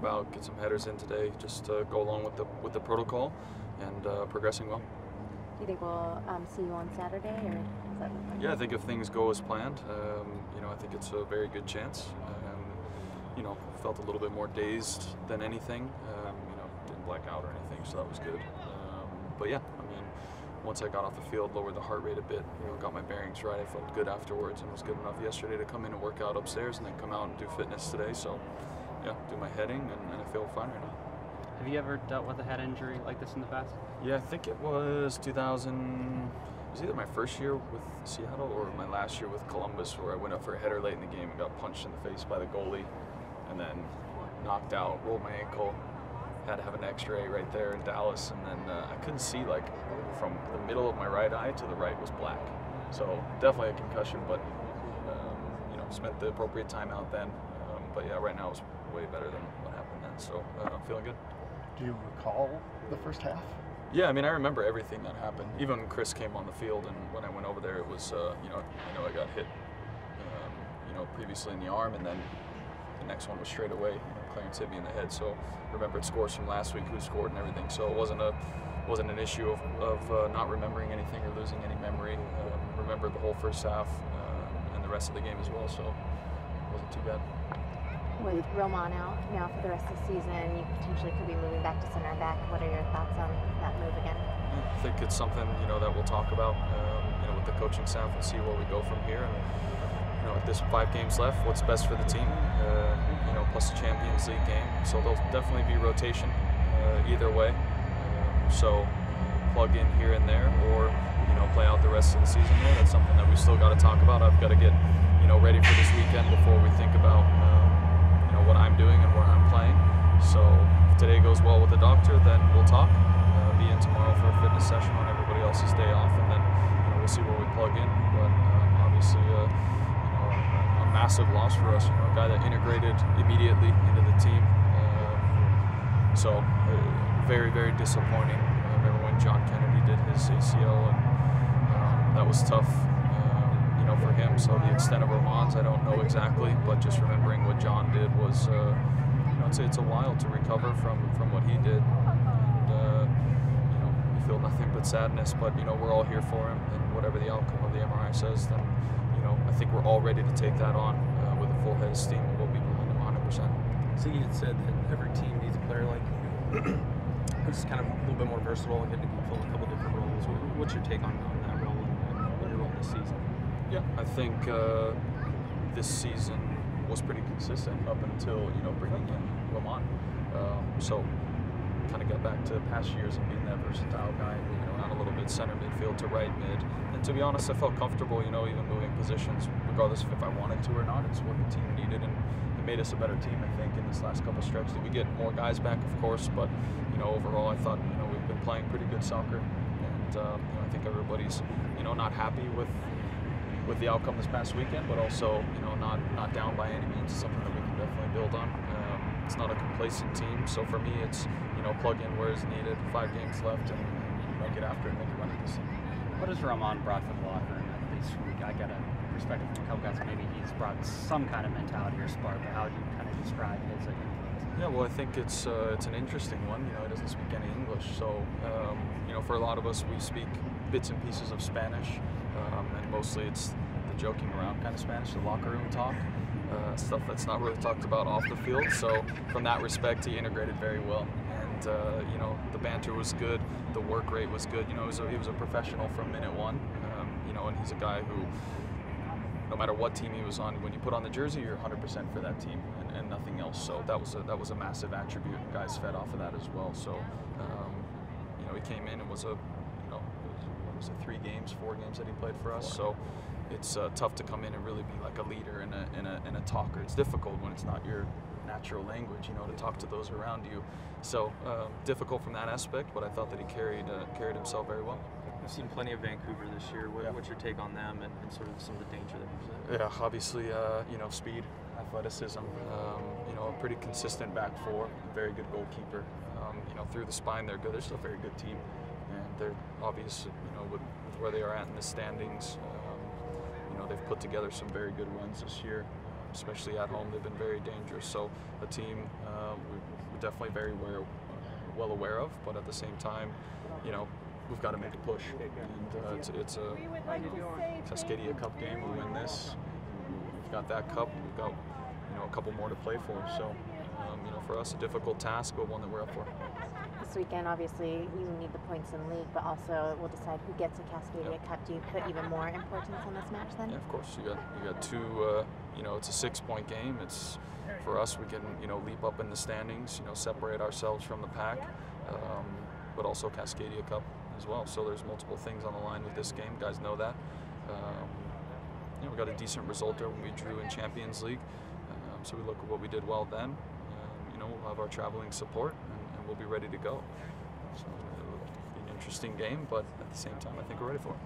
about, get some headers in today, just to go along with the protocol and progressing well. Do you think we'll see you on Saturday, or is that something? Yeah, I think if things go as planned, I think it's a very good chance. Felt a little bit more dazed than anything. Didn't black out or anything, so that was good. But yeah, once I got off the field, lowered the heart rate a bit, got my bearings right. I felt good afterwards, and was good enough yesterday to come in and work out upstairs and then come out and do fitness today. So yeah, do my heading, and I feel fine right now. Have you ever dealt with a head injury like this in the past? Yeah, I think it was 2000. It was either my first year with Seattle or my last year with Columbus, where I went up for a header late in the game and got punched in the face by the goalie, and then knocked out, rolled my ankle. Had to have an X-ray right there in Dallas, and then I couldn't see, like, from the middle of my right eye to the right was black. So definitely a concussion, but spent the appropriate time out then. But yeah, right now it's way better than what happened then. So I'm feeling good. Do you recall the first half? Yeah, I remember everything that happened. Even when Chris came on the field, and when I went over there, it was I got hit previously in the arm, and then the next one was straight away. Clarence hit me in the head. So remembered scores from last week, who scored and everything. So it wasn't an issue of not remembering anything or losing any memory. Remembered the whole first half and the rest of the game as well. So it wasn't too bad. With Roman out now for the rest of the season, you potentially could be moving back to center back. What are your thoughts on that move again? I think it's something that we'll talk about with the coaching staff and see where we go from here. And with this 5 games left, what's best for the team? Plus the Champions League game, so there'll definitely be rotation either way. So plug in here and there, or play out the rest of the season there. That's something that we still got to talk about. I've got to get ready for this weekend before we think about what I'm doing and where I'm playing. So if today goes well with the doctor, then we'll talk. Be in tomorrow for a fitness session on everybody else's day off, and then we'll see where we plug in. But obviously, a massive loss for us. A guy that integrated immediately into the team. So very, very disappointing. I remember when John Kennedy did his ACL, and that was tough. For him. So the extent of Roman's, I don't know exactly, but just remembering what John did was, it's a while to recover from what he did. And, you feel nothing but sadness, but we're all here for him, and whatever the outcome of the MRI says, then I think we're all ready to take that on with a full head of steam, and we'll be behind him 100%. So you had said that every team needs a player like you, who's kind of a little bit more versatile and getting to fill a couple different roles. What's your take on that role and your role this season? Yeah, I think this season was pretty consistent up until bringing in Roman. So kind of got back to past years and being that versatile guy. Not a little bit center midfield to right mid. And to be honest, I felt comfortable. Even moving positions, regardless of if I wanted to or not. It's what the team needed, and it made us a better team. I think in this last couple stretches, did we get more guys back, of course, but overall, I thought we've been playing pretty good soccer, and I think everybody's not happy with the outcome this past weekend, but also not down by any means. It's something that we can definitely build on. It's not a complacent team, so for me it's plug in where is needed. 5 games left, and get after it and make a run at this thing. What has Roman brought for the locker room this week? I got a perspective from a couple guys. Maybe he's brought some kind of mentality or spark, but how would you kind of describe his influence? Yeah, well, I think it's an interesting one. He doesn't speak any English, so for a lot of us, we speak bits and pieces of Spanish, and mostly it's the joking around kind of Spanish, the locker room talk, stuff that's not really talked about off the field. So from that respect, he integrated very well, and the banter was good, the work rate was good. He was a professional from minute one, and he's a guy who, no matter what team he was on, when you put on the jersey, you're 100% for that team and nothing else. So that was a massive attribute. Guys fed off of that as well. So he came in and was a 4 games that he played for us. So it's tough to come in and really be like a leader and a talker. It's difficult when it's not your natural language, to talk to those around you. So difficult from that aspect, but I thought that he carried himself very well. I've seen plenty of Vancouver this year. What's your take on them and sort of some of the danger they present? Yeah, obviously, speed, athleticism, a pretty consistent back 4, very good goalkeeper. Through the spine, they're good. They're still a very good team, and they're obvious, with where they are at in the standings. They've put together some very good runs this year, especially at home. They've been very dangerous. So a team we're definitely very well aware of, but at the same time, you know, we've got to make a push. And it's a Cascadia Cup game. We win this, we've got that cup. We've got, you know, a couple more to play for. So, you know, for us, a difficult task, but one that we're up for. This weekend, obviously, you need the points in league, but also it will decide who gets a Cascadia Cup. Do you put even more importance on this match then? Yeah, of course. You got two. You know, it's a 6-point game. It's for us. We can, you know, leap up in the standings. You know, separate ourselves from the pack, but also Cascadia Cup as well. So there's multiple things on the line with this game. Guys know that. You know, we got a decent result there when we drew in Champions League. So we look at what we did well then. You know, we'll have our traveling support, and we'll be ready to go. So it'll be an interesting game, but at the same time, I think we're ready for it.